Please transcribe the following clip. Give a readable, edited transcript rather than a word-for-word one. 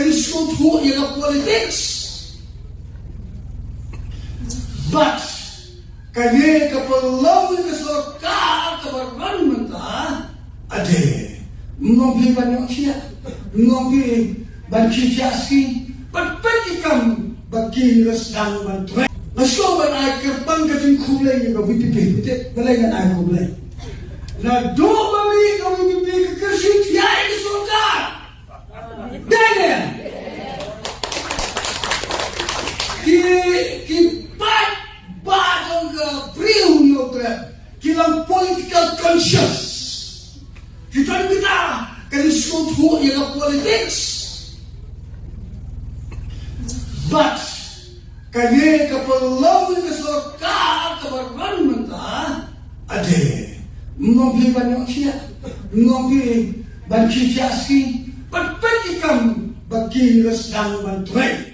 school through your politics. But kaya kapalawi ka sarkar kabarban mata ade ngopi banyak siya ngopi banci siaski patpakikam bagi resdang mantre masuk ay kerpang kading kulay yung kawipipi balay nga ay kulay na domali kawipipi kakasit yay sarkar Daniel ki bagong priu nyotra kilang political conscious kita kan school through your politics but kaya kapalawi ka sarkar kabarban mata ade ngopi banyak siya ngopi banci siaski patpakikam bagi resdang mantre